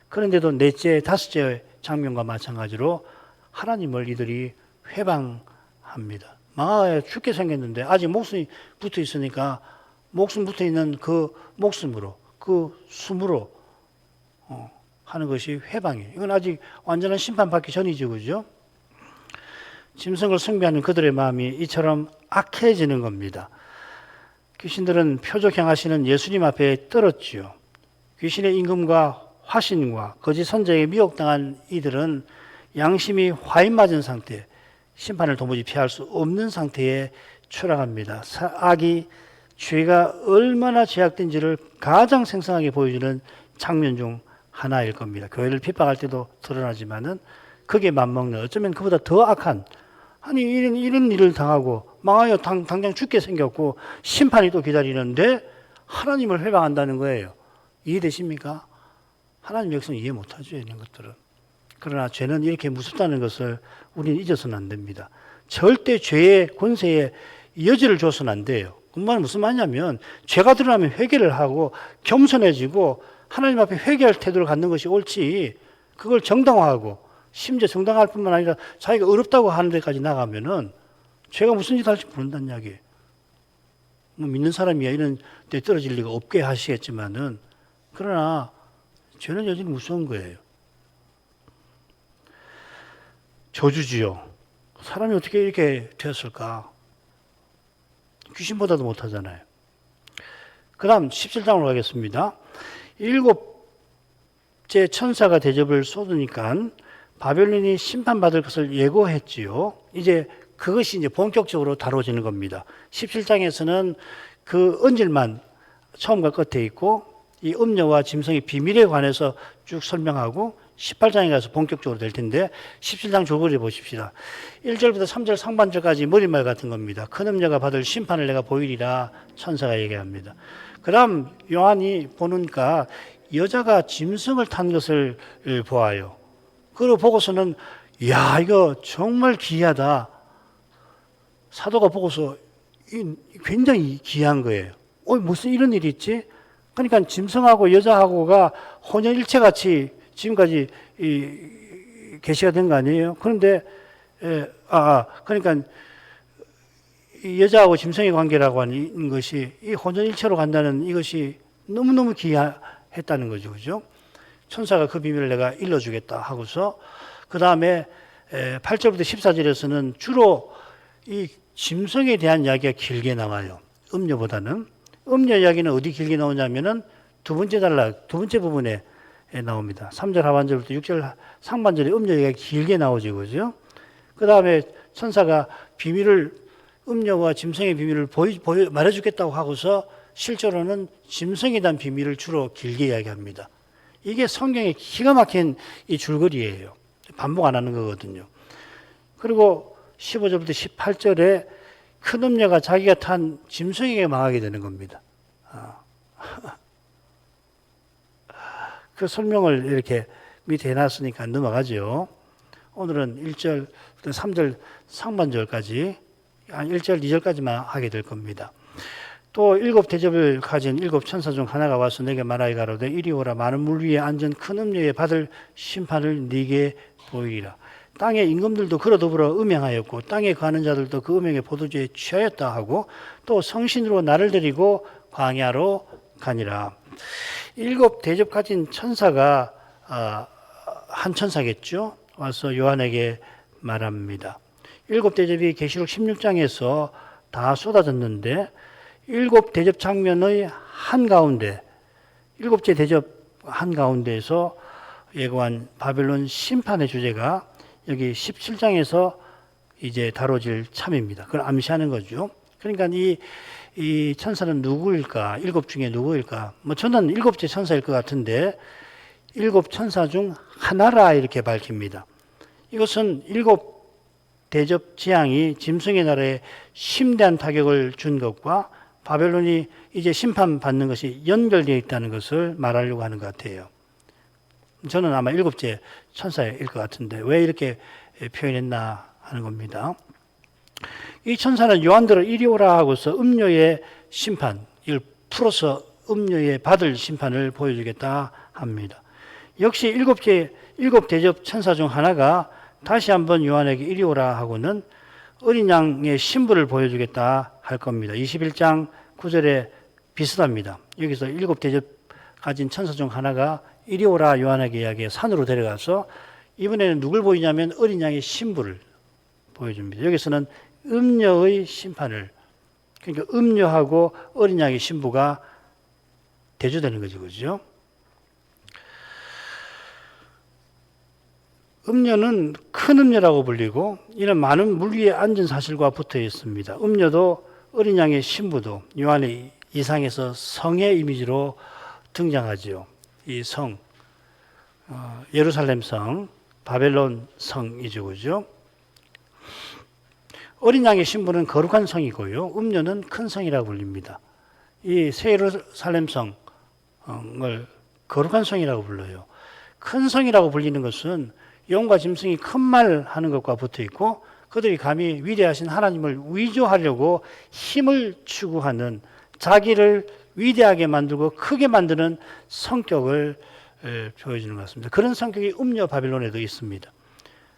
그런데도 넷째, 다섯째 장면과 마찬가지로 하나님을 이들이 회방합니다. 망하여 죽게 생겼는데 아직 목숨이 붙어 있으니까 목숨 붙어 있는 그 목숨으로, 그 숨으로 하는 것이 회방이에요. 이건 아직 완전한 심판받기 전이죠. 그죠? 짐승을 숭배하는 그들의 마음이 이처럼 악해지는 겁니다. 귀신들은 표적 행하시는 예수님 앞에 떨었지요. 귀신의 임금과 화신과 거짓 선자에게 미혹당한 이들은 양심이 화인 맞은 상태, 심판을 도무지 피할 수 없는 상태에 추락합니다. 악이 죄가 얼마나 죄악된지를 가장 생생하게 보여주는 장면 중 하나일 겁니다. 교회를 핍박할 때도 드러나지만은 그게 맞먹는 어쩌면 그보다 더 악한 아니 이런 일을 당하고 망하여 당장 죽게 생겼고 심판이 또 기다리는데 하나님을 회방한다는 거예요. 이해되십니까? 하나님 역사는 이해 못하죠, 이런 것들은. 그러나 죄는 이렇게 무섭다는 것을 우리는 잊어서는 안 됩니다. 절대 죄의 권세에 여지를 줘서는 안 돼요. 그 말은 무슨 말이냐면 죄가 드러나면 회개를 하고 겸손해지고 하나님 앞에 회개할 태도를 갖는 것이 옳지, 그걸 정당화하고 심지어 정당화할 뿐만 아니라 자기가 어렵다고 하는 데까지 나가면은 죄가 무슨 짓 할지 모른다는 이야기예요. 뭐 믿는 사람이야 이런 데 떨어질 리가 없게 하시겠지만은, 그러나 죄는 여전히 무서운 거예요. 저주지요. 사람이 어떻게 이렇게 되었을까? 귀신보다도 못하잖아요. 그 다음 17장으로 가겠습니다. 일곱째 천사가 대접을 쏟으니까 바벨론이 심판받을 것을 예고했지요. 이제 그것이 이제 본격적으로 다뤄지는 겁니다. 17장에서는 그 언질만 처음과 끝에 있고 이 음녀와 짐승의 비밀에 관해서 쭉 설명하고 18장에 가서 본격적으로 될 텐데 17장 줄거리 보십시다. 1절부터 3절 상반절까지 머릿말 같은 겁니다. 큰 음녀가 받을 심판을 내가 보이리라 천사가 얘기합니다. 그 다음 요한이 보니까 여자가 짐승을 탄 것을 보아요. 그걸 보고서는 야, 이거 정말 기이하다. 사도가 보고서 굉장히 기이한 거예요. 무슨 이런 일이 있지? 그러니까 짐승하고 여자하고가 혼연일체 같이 지금까지 계시가 된 거 아니에요? 그런데 그러니까 이 여자하고 짐승의 관계라고 하는 것이 이 혼연일체로 간다는 이것이 너무너무 기이했다는 거죠, 그죠? 천사가 그 비밀을 내가 일러주겠다 하고서 그 다음에 8절부터 14절에서는 주로 이 짐승에 대한 이야기가 길게 나와요. 음녀보다는. 음녀 이야기는 어디 길게 나오냐면은 두 번째 부분에 나옵니다. 3절 하반절부터 6절 상반절에 음녀 이야기가 길게 나오죠, 그죠? 그 다음에 천사가 비밀을, 음녀와 짐승의 비밀을 말해주겠다고 하고서 실제로는 짐승에 대한 비밀을 주로 길게 이야기합니다. 이게 성경의 기가 막힌 이 줄거리예요. 반복 안 하는 거거든요. 그리고 15절부터 18절에 큰 음녀가 자기가 탄 짐승에게 망하게 되는 겁니다. 그 설명을 이렇게 밑에 해놨으니까 넘어가죠. 오늘은 1절부터 3절 상반절까지, 1절, 2절까지만 하게 될 겁니다. 또 일곱 대접을 가진 일곱 천사 중 하나가 와서 내게 말하여 가로되 이리 오라. 많은 물 위에 앉은 큰 음녀에 받을 심판을 네게 보이리라. 땅의 임금들도 그로 더불어 음행하였고 땅에 거하는 자들도 그 음행의 포도주에 취하였다 하고 또 성신으로 나를 데리고 광야로 가니라. 일곱 대접 가진 천사가 한 천사겠죠. 와서 요한에게 말합니다. 일곱 대접이 계시록 16장에서 다 쏟아졌는데 일곱 대접 장면의 한가운데, 일곱째 대접 한가운데에서 예고한 바벨론 심판의 주제가 여기 17장에서 이제 다뤄질 참입니다. 그걸 암시하는 거죠. 그러니까 이 천사는 누구일까? 일곱 중에 누구일까? 저는 일곱째 천사일 것 같은데 일곱 천사 중 하나라 이렇게 밝힙니다. 이것은 일곱 대접 재앙이 짐승의 나라에 심대한 타격을 준 것과 바벨론이 이제 심판받는 것이 연결되어 있다는 것을 말하려고 하는 것 같아요. 저는 아마 일곱째 천사일 것 같은데 왜 이렇게 표현했나 하는 겁니다. 이 천사는 요한들을 이리 오라 하고서 음녀의 심판, 이걸 풀어서 음녀의 받을 심판을 보여주겠다 합니다. 역시 일곱 대접 천사 중 하나가 다시 한번 요한에게 이리 오라 하고는 어린 양의 신부를 보여주겠다 할 겁니다. 21장 9절에 비슷합니다. 여기서 일곱 대접 가진 천사 중 하나가 이리 오라 요한에게 이야기해 산으로 데려가서 이번에는 누굴 보이냐면 어린 양의 신부를 보여줍니다. 여기서는 음녀의 심판을, 그러니까 음녀하고 어린 양의 신부가 대조되는 거죠, 그죠? 음녀는 큰 음녀라고 불리고 이는 많은 물 위에 앉은 사실과 붙어 있습니다. 음녀도 어린 양의 신부도 요한의 이상에서 성의 이미지로 등장하지요. 이 성, 예루살렘 성, 바벨론 성이죠, 그죠? 어린 양의 신부는 거룩한 성이고요. 음녀는 큰 성이라고 불립니다. 이 새 예루살렘 성을 거룩한 성이라고 불러요. 큰 성이라고 불리는 것은 영과 짐승이 큰 말 하는 것과 붙어 있고 그들이 감히 위대하신 하나님을 위조하려고 힘을 추구하는 자기를 위대하게 만들고 크게 만드는 성격을 보여주는 것 같습니다. 그런 성격이 음녀 바빌론에도 있습니다.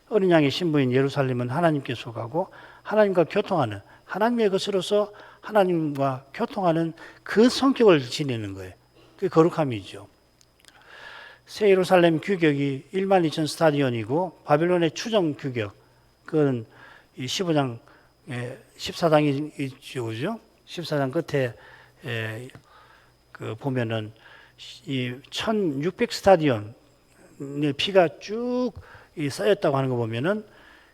어린 양의 신부인 예루살렘은 하나님께 속하고 하나님과 교통하는 하나님의 것으로서 하나님과 교통하는 그 성격을 지니는 거예요. 그게 거룩함이죠. 새 예루살렘 규격이 12,000 스타디온이고 바빌론의 추정 규격 그건 이 15장 14장이 있죠, 그죠? 14장 끝에 그 보면은 이 1,600 스타디온의 피가 쭉 쌓였다고 하는 거 보면은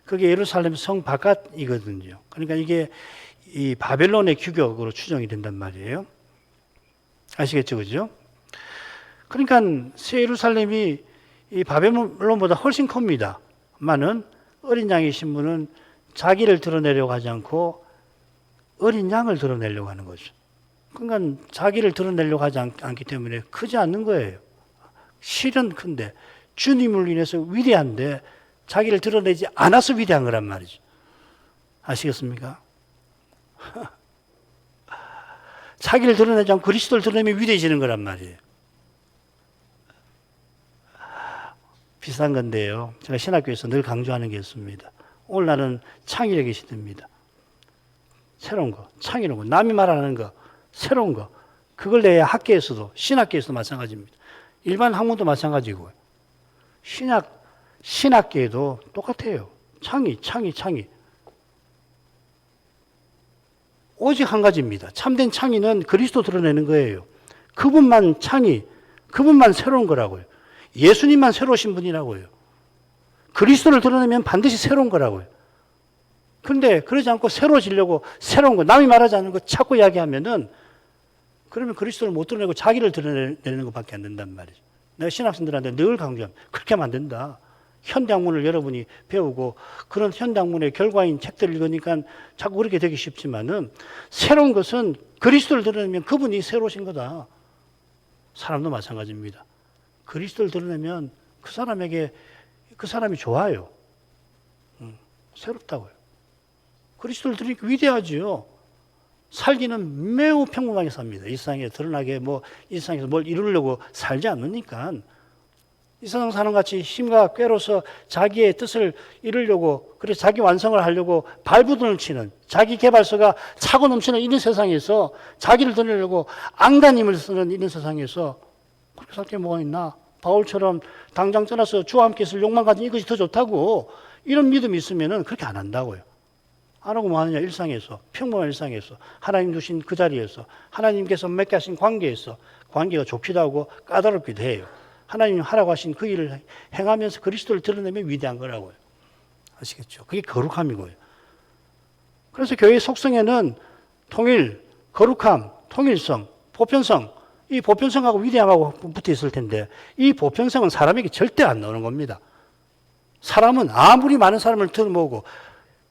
그게 예루살렘 성 바깥이거든요. 그러니까 이게 이 바벨론의 규격으로 추정이 된단 말이에요. 아시겠죠, 그죠? 그러니까 새 예루살렘이 이 바벨론보다 훨씬 큽니다. 많은 어린 양의 신부는 자기를 드러내려고 하지 않고 어린 양을 드러내려고 하는 거죠. 그러니까 자기를 드러내려고 하지 않기 때문에 크지 않는 거예요. 실은 큰데 주님을 인해서 위대한데 자기를 드러내지 않아서 위대한 거란 말이죠. 아시겠습니까? 자기를 드러내지 않고 그리스도를 드러내면 위대해지는 거란 말이에요. 비슷한 건데요. 제가 신학교에서 늘 강조하는 게 있습니다. 오늘날은 창의력이 시대입니다. 새로운 거, 창의로운 거, 남이 말하는 거, 새로운 거. 그걸 내야 학계에서도, 신학계에서도 마찬가지입니다. 일반 학문도 마찬가지고요. 신학계에도 똑같아요. 창의. 오직 한 가지입니다. 참된 창의는 그리스도 드러내는 거예요. 그분만 창의, 그분만 새로운 거라고요. 예수님만 새로우신 분이라고요. 그리스도를 드러내면 반드시 새로운 거라고요. 그런데 그러지 않고 새로워지려고 새로운 거, 남이 말하지 않는 거 자꾸 이야기하면은 그러면 그리스도를 못 드러내고 자기를 드러내는 것밖에 안 된단 말이죠. 내가 신학생들한테 늘 강조합니다. 그렇게 하면 안 된다. 현대학문을 여러분이 배우고 그런 현대학문의 결과인 책들을 읽으니까 자꾸 그렇게 되기 쉽지만은 새로운 것은 그리스도를 드러내면 그분이 새로우신 거다. 사람도 마찬가지입니다. 그리스도를 드러내면 그 사람에게 그 사람이 좋아요. 새롭다고요. 그리스도를 드러내니까 위대하지요. 살기는 매우 평범하게 삽니다. 이 세상에 드러나게 이 세상에서 뭘 이루려고 살지 않으니까. 이 세상 사는 같이 힘과 꾀로서 자기의 뜻을 이루려고 그래서 자기 완성을 하려고 발부둥을 치는 자기 개발서가 차고 넘치는 이런 세상에서 자기를 드러내려고 앙다님을 쓰는 이런 세상에서 그렇게 살 게 뭐가 있나? 바울처럼 당장 떠나서 주와 함께 있을 욕망 가진 이것이 더 좋다고 이런 믿음이 있으면은 그렇게 안 한다고요. 안 하고 뭐 하느냐? 일상에서, 평범한 일상에서, 하나님 주신 그 자리에서, 하나님께서 맺게 하신 관계에서, 관계가 좋기도 하고 까다롭기도 해요. 하나님이 하라고 하신 그 일을 행하면서 그리스도를 드러내면 위대한 거라고요. 아시겠죠? 그게 거룩함이고요. 그래서 교회의 속성에는 통일, 거룩함, 통일성, 보편성, 이 보편성하고 위대함하고 붙어 있을 텐데 이 보편성은 사람에게 절대 안 나오는 겁니다. 사람은 아무리 많은 사람을 들어모으고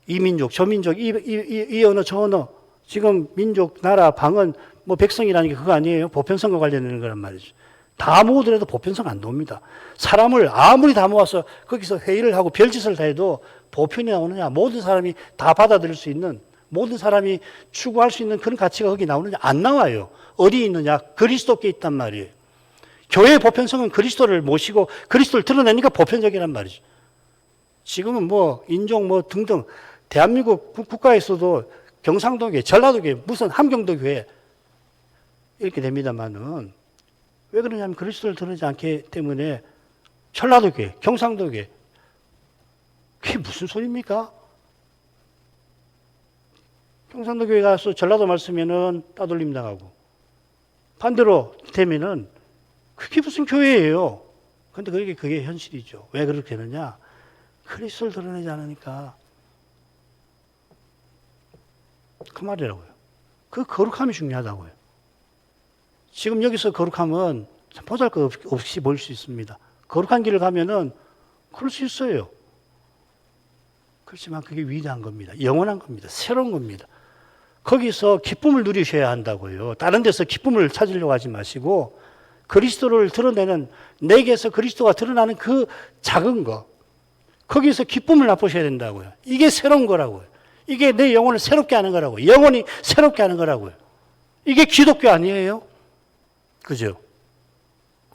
이 민족, 저 민족, 이 언어, 저 언어, 지금 민족, 나라, 방언, 백성이라는 게 그거 아니에요. 보편성과 관련되는 거란 말이죠. 다 모으더라도 보편성 안 나옵니다. 사람을 아무리 다 모아서 거기서 회의를 하고 별짓을 다 해도 보편이 나오느냐? 모든 사람이 다 받아들일 수 있는, 모든 사람이 추구할 수 있는 그런 가치가 거기 나오느냐? 안 나와요. 어디 있느냐? 그리스도께 있단 말이에요. 교회의 보편성은 그리스도를 모시고 그리스도를 드러내니까 보편적이란 말이죠. 지금은 인종 등등 대한민국 국가에서도 경상도교회, 전라도교회, 무슨 함경도교회 이렇게 됩니다만은 왜 그러냐면 그리스도를 드러내지 않기 때문에 전라도교회, 경상도교회 그게 무슨 소리입니까? 경상도교회 가서 전라도 말씀에는 따돌림 당하고 반대로 되면은 그게 무슨 교회예요? 그런데 그게 현실이죠. 왜 그렇게 되느냐? 그리스도를 드러내지 않으니까 그 말이라고요. 그 거룩함이 중요하다고요. 지금 여기서 거룩함은 보잘것없이 보일 수 있습니다. 거룩한 길을 가면은 그럴 수 있어요. 그렇지만 그게 위대한 겁니다. 영원한 겁니다. 새로운 겁니다. 거기서 기쁨을 누리셔야 한다고요. 다른 데서 기쁨을 찾으려고 하지 마시고 그리스도를 드러내는, 내게서 그리스도가 드러나는 그 작은 거, 거기서 기쁨을 맛보셔야 된다고요. 이게 새로운 거라고요. 이게 내 영혼을 새롭게 하는 거라고요. 영혼이 새롭게 하는 거라고요. 이게 기독교 아니에요? 그죠?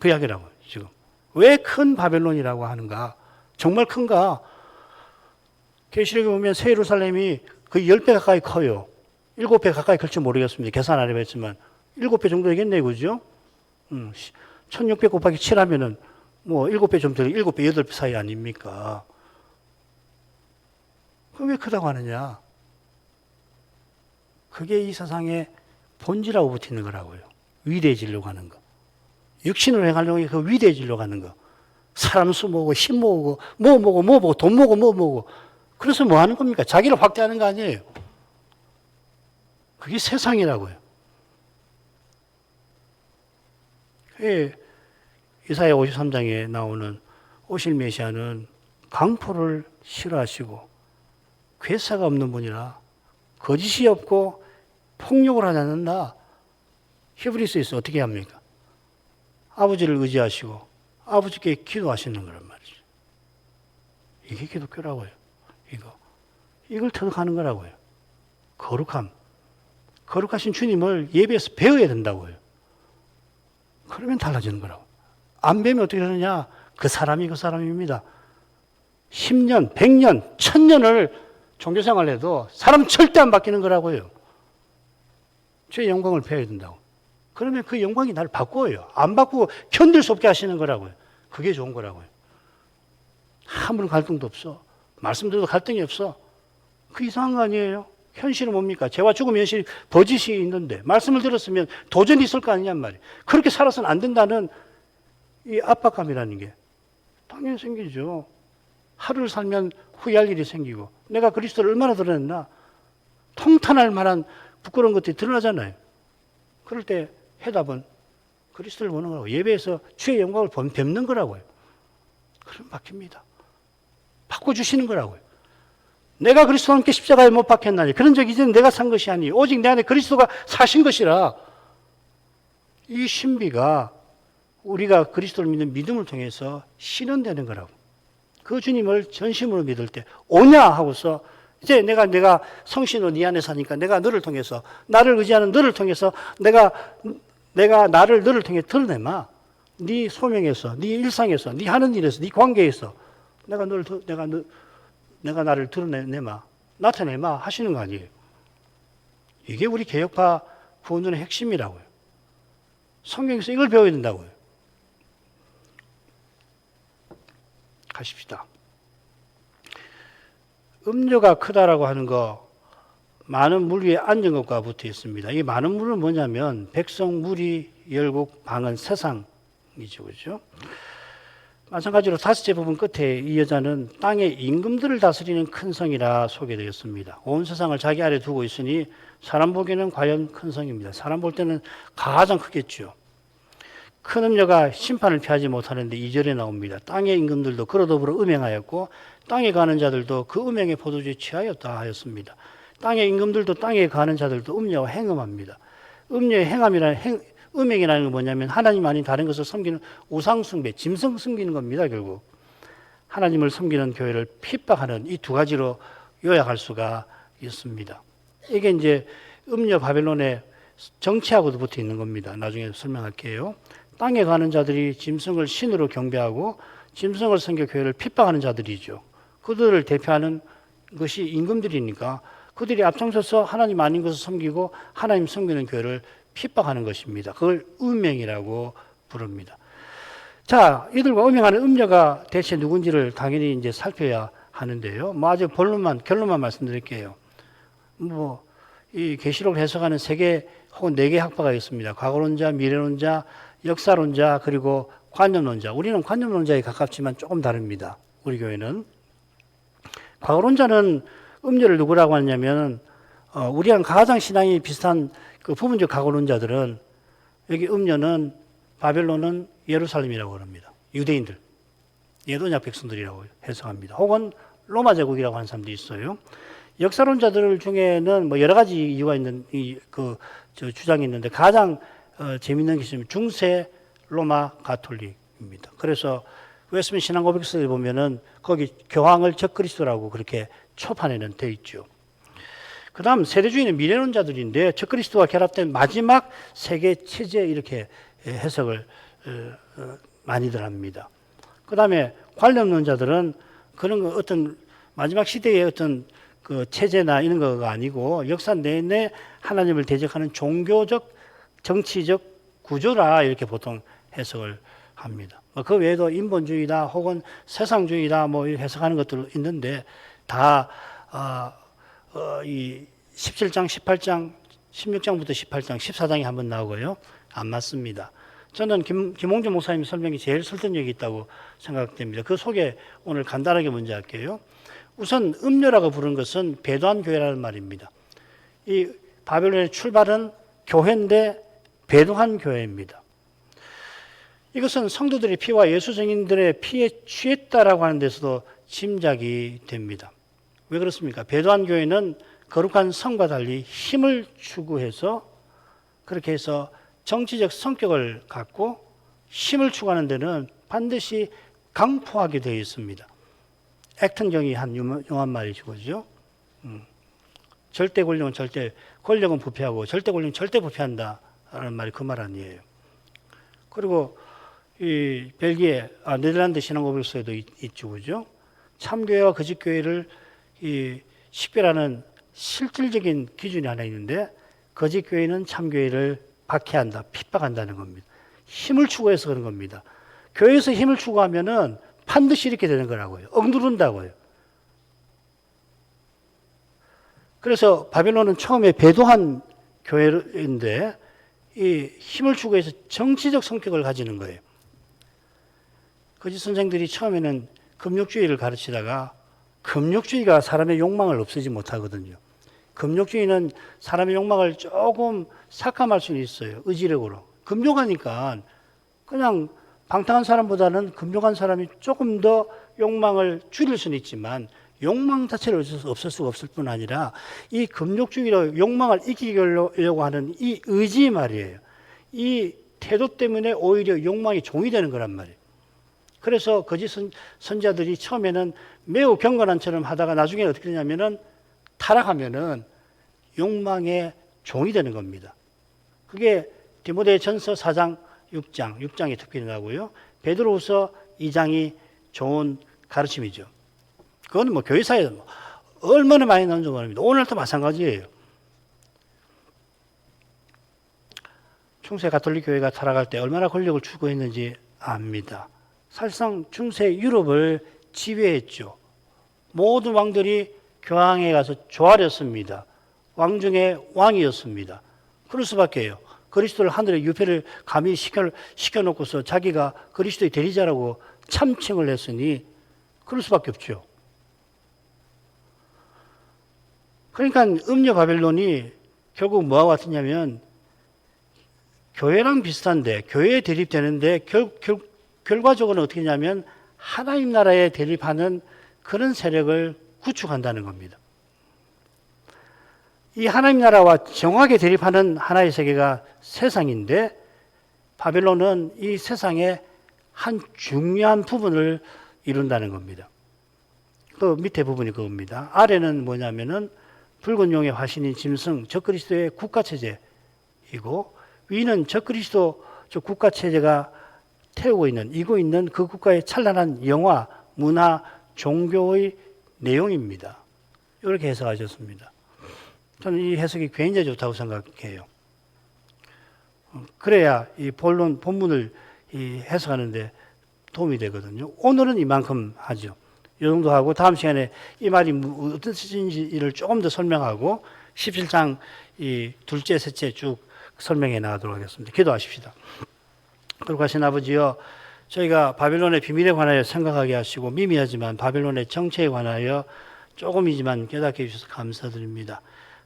그 이야기라고요, 지금. 왜 큰 바벨론이라고 하는가? 정말 큰가? 계시록에 보면 새 예루살렘이 거의 10배 가까이 커요. 7배 가까이 클지 모르겠습니다. 계산 안 해봤지만. 7배 정도 되겠네요, 그죠? 1600 곱하기 7 하면은 뭐 7배 좀 더, 7배, 8배 사이 아닙니까? 그럼 왜 크다고 하느냐? 그게 이 세상의 본질하고 붙이는 거라고요. 위대해지려고 하는 거. 육신으로 행하려고 그 위대해지려고 하는 거. 사람 수 모으고, 힘 모으고, 뭐 모으고, 돈 모으고, 뭐 모으고. 그래서 뭐 하는 겁니까? 자기를 확대하는 거 아니에요. 그게 세상이라고요. 이사야 53장에 나오는 오실 메시아는 강포를 싫어하시고 괴사가 없는 분이라 거짓이 없고 폭력을 하지 않는다. 히브리서에서 어떻게 합니까? 아버지를 의지하시고 아버지께 기도하시는 거란 말이죠. 이게 기독교라고요. 이걸 터득하는 거라고요. 거룩함. 거룩하신 주님을 예배에서 배워야 된다고요. 그러면 달라지는 거라고. 안 배우면 어떻게 되느냐? 그 사람이 그 사람입니다. 10년, 100년, 1000년을 종교생활을 해도 사람은 절대 안 바뀌는 거라고요. 주의 영광을 배워야 된다고. 그러면 그 영광이 나를 바꾸어요. 안 바꾸고 견딜 수 없게 하시는 거라고요. 그게 좋은 거라고요. 아무런 갈등도 없어. 말씀드려도 갈등이 없어. 그 이상한 거 아니에요? 현실은 뭡니까? 죄와 죽음 현실이 버짓이 있는데 말씀을 들었으면 도전이 있을 거 아니냔 말이에요. 그렇게 살아서는 안 된다는 이 압박감이라는 게 당연히 생기죠. 하루를 살면 후회할 일이 생기고 내가 그리스도를 얼마나 드러냈나 통탄할 만한 부끄러운 것들이 드러나잖아요. 그럴 때 해답은 그리스도를 보는 거라고. 예배에서 주의 영광을 뵙는 거라고요. 그럼 바뀝니다. 바꿔주시는 거라고요. 내가 그리스도와 함께 십자가에 못 박혔나니 그런 적 이제는 내가 산 것이 아니 오직 내 안에 그리스도가 사신 것이라. 이 신비가 우리가 그리스도를 믿는 믿음을 통해서 실현되는 거라고. 그 주님을 전심으로 믿을 때 오냐 하고서 이제 내가 성신으로 네 안에 사니까 내가 너를 통해서 나를 의지하는 너를 통해서 내가 나를 너를 통해 드러내마. 네 소명에서, 네 일상에서, 네 하는 일에서, 네 관계에서 내가 나를 드러내마, 나타내마 하시는 거 아니에요. 이게 우리 개혁파 구원론의 핵심이라고요. 성경에서 이걸 배워야 된다고요. 가십시다. 음료가 크다라고 하는 거 많은 물 위에 앉은 것과 붙어 있습니다. 이 많은 물은 뭐냐면 백성, 무리, 열국, 방언, 세상이죠. 그렇죠? 마찬가지로 다섯째 부분 끝에 이 여자는 땅의 임금들을 다스리는 큰 성이라 소개되었습니다. 온 세상을 자기 아래 두고 있으니 사람 보기에는 과연 큰 성입니다. 사람 볼 때는 가장 크겠죠. 큰 음녀가 심판을 피하지 못하는데 2절에 나옵니다. 땅의 임금들도 그로 더불어 음행하였고 땅에 가는 자들도 그 음행의 포도주에 취하였다 하였습니다. 땅의 임금들도 땅에 가는 자들도 음녀와 행음합니다. 음녀의 음행이라는 건 뭐냐면 하나님 아닌 다른 것을 섬기는 우상숭배, 짐승 섬기는 겁니다. 결국 하나님을 섬기는 교회를 핍박하는 이 두 가지로 요약할 수가 있습니다. 이게 이제 음녀 바벨론의 정치하고도 붙어 있는 겁니다. 나중에 설명할게요. 땅에 가는 자들이 짐승을 신으로 경배하고 짐승을 섬겨 교회를 핍박하는 자들이죠. 그들을 대표하는 것이 임금들이니까 그들이 앞장서서 하나님 아닌 것을 섬기고 하나님 섬기는 교회를 핍박하는 것입니다. 그걸 음행이라고 부릅니다. 자, 이들과 음행하는 음녀가 대체 누군지를 당연히 이제 살펴야 하는데요. 뭐 아주 결론만 말씀드릴게요. 이 계시록을 해석하는 3개 혹은 4개 학파가 있습니다. 과거론자, 미래론자, 역사론자, 그리고 관념론자. 우리는 관념론자에 가깝지만 조금 다릅니다. 우리 교회는. 과거론자는 음녀를 누구라고 하냐면, 우리랑 가장 신앙이 비슷한 그 부분적 과거론자들은 여기 음녀는 바벨론은 예루살렘이라고 합니다. 유대인들, 예도냐 백성들이라고 해석합니다. 혹은 로마 제국이라고 하는 사람도 있어요. 역사론자들 중에는 뭐 여러 가지 이유가 있는 주장이 있는데 가장 재밌는 게 있으면 중세 로마 가톨릭입니다. 그래서 웨스민 신앙고백서에 보면은 거기 교황을 적그리스도라고 그렇게 초판에는 되어 있죠. 그 다음 세대주의는 미래론자들인데 적그리스도와 결합된 마지막 세계 체제 이렇게 해석을 많이들 합니다. 그 다음에 관념론자들은 그런 거 어떤 마지막 시대의 어떤 그 체제나 이런 거가 아니고 역사 내내 하나님을 대적하는 종교적, 정치적 구조라 이렇게 보통 해석을 합니다. 그 외에도 인본주의다 혹은 세상주의다 뭐 해석하는 것들 있는데 다 이 17장, 18장, 16장부터 18장, 14장이 한번 나오고요. 안 맞습니다. 저는 김홍준 목사님 설명이 제일 설득력이 있다고 생각됩니다. 그 소개 오늘 간단하게 먼저 할게요. 우선 음료라고 부른 것은 배도한 교회라는 말입니다. 이 바벨론의 출발은 교회인데 배도한 교회입니다. 이것은 성도들의 피와 예수 증인들의 피에 취했다라고 하는 데서도 짐작이 됩니다. 왜 그렇습니까? 배도한 교회는 거룩한 성과 달리 힘을 추구해서 그렇게 해서 정치적 성격을 갖고 힘을 추구하는 데는 반드시 강포하게 되어 있습니다. 액턴경이 한 용한 말이죠. 그죠? 절대 권력은 권력은 부패하고 절대 권력은 절대 부패한다. 라는 말이 그 말 아니에요. 그리고 이 벨기에, 네덜란드 신앙고백서에도 있죠. 그죠? 참교회와 거짓교회를 이 식별하는 실질적인 기준이 하나 있는데 거짓교회는 참교회를 박해한다, 핍박한다는 겁니다. 힘을 추구해서 그런 겁니다. 교회에서 힘을 추구하면은 반드시 이렇게 되는 거라고요. 억누른다고요. 그래서 바벨론은 처음에 배도한 교회인데 이 힘을 추구해서 정치적 성격을 가지는 거예요. 거짓 선생들이 처음에는 금욕주의를 가르치다가 금욕주의가 사람의 욕망을 없애지 못하거든요. 금욕주의는 사람의 욕망을 조금 삭감할 수는 있어요. 의지력으로. 금욕하니까 그냥 방탕한 사람보다는 금욕한 사람이 조금 더 욕망을 줄일 수는 있지만 욕망 자체를 없앨 수가 없을 뿐 아니라 이 금욕주의로 욕망을 이기려고 하는 이 의지 말이에요. 이 태도 때문에 오히려 욕망이 종이 되는 거란 말이에요. 그래서 거짓 선지자들이 처음에는 매우 경건한처럼 하다가 나중에 어떻게 되냐면은 타락하면은 욕망의 종이 되는 겁니다. 그게 디모데전서 4장, 6장이 특별히 나오고요. 베드로후서 2장이 좋은 가르침이죠. 그건 뭐 교회사에 얼마나 많이 나오는지 모릅니다. 오늘도 마찬가지예요. 중세 가톨릭 교회가 타락할 때 얼마나 권력을 추구했는지 압니다. 사실상 중세 유럽을 지배했죠. 모든 왕들이 교황에 가서 조아렸습니다. 왕 중에 왕이었습니다. 그럴 수밖에요. 그리스도를 하늘의 유패를 감히 시켜놓고서 자기가 그리스도의 대리자라고 참칭을 했으니 그럴 수밖에 없죠. 그러니까 음녀 바벨론이 결국 뭐와 같으냐면 교회랑 비슷한데 교회에 대립되는데 결과적으로는 어떻게 하냐면 하나님 나라에 대립하는 그런 세력을 구축한다는 겁니다. 이 하나님 나라와 정확하게 대립하는 하나의 세계가 세상인데 바벨론은 이 세상의 한 중요한 부분을 이룬다는 겁니다. 그 밑에 부분이 그겁니다. 아래는 뭐냐면은 붉은 용의 화신인 짐승, 적그리스도의 국가체제이고 위는 적그리스도 국가체제가 태우고 이고 있는 그 국가의 찬란한 영화, 문화, 종교의 내용입니다. 이렇게 해석하셨습니다. 저는 이 해석이 굉장히 좋다고 생각해요. 그래야 이 본문을 해석하는데 도움이 되거든요. 오늘은 이만큼 하죠. 이 정도 하고 다음 시간에 이 말이 어떤 뜻인지를 조금 더 설명하고 17장 이 둘째, 셋째 쭉 설명해 나가도록 하겠습니다. 기도하십시다. 거룩하신 아버지여, 저희가 바벨론의 비밀에 관하여 생각하게 하시고 미미하지만 바벨론의 정체에 관하여 조금이지만 깨닫게 해주셔서 감사드립니다.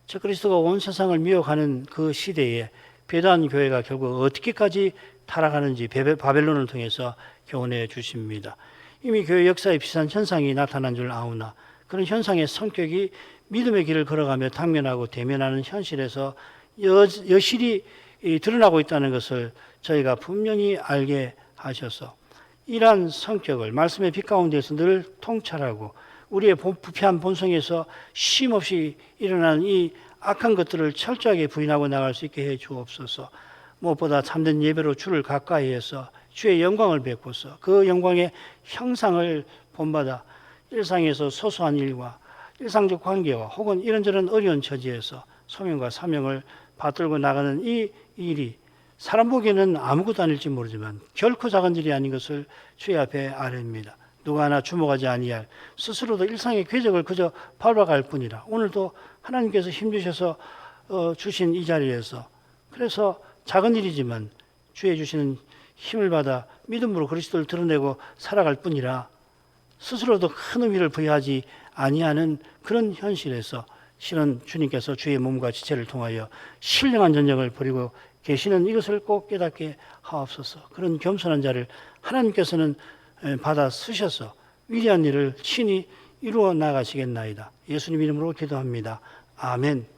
저 그리스도가 온 세상을 미혹하는 그 시대에 배도한 교회가 결국 어떻게까지 타락하는지 바벨론을 통해서 교훈해 주십니다. 이미 교회 역사에 비슷한 현상이 나타난 줄 아오나 그런 현상의 성격이 믿음의 길을 걸어가며 당면하고 대면하는 현실에서 여실히 드러나고 있다는 것을 저희가 분명히 알게 하셔서 이러한 성격을 말씀의 빛 가운데서 늘 통찰하고 우리의 부패한 본성에서 쉼없이 일어나는 이 악한 것들을 철저하게 부인하고 나갈 수 있게 해 주옵소서. 무엇보다 참된 예배로 주를 가까이 해서 주의 영광을 베푸서 그 영광의 형상을 본받아 일상에서 소소한 일과 일상적 관계와 혹은 이런저런 어려운 처지에서 소명과 사명을 받들고 나가는 이 일이 사람 보기에는 아무것도 아닐지 모르지만 결코 작은 일이 아닌 것을 주의 앞에 아뢰입니다. 누가 하나 주목하지 아니할 스스로도 일상의 궤적을 그저 밟아갈 뿐이라 오늘도 하나님께서 힘주셔서 주신 이 자리에서 그래서 작은 일이지만 주의 주시는 힘을 받아 믿음으로 그리스도를 드러내고 살아갈 뿐이라 스스로도 큰 의미를 부여하지 아니하는 그런 현실에서 실은 주님께서 주의 몸과 지체를 통하여 신령한 전쟁을 벌이고 계시는 이것을 꼭 깨닫게 하옵소서. 그런 겸손한 자를 하나님께서는 받아 쓰셔서 위대한 일을 친히 이루어 나가시겠나이다. 예수님 이름으로 기도합니다. 아멘.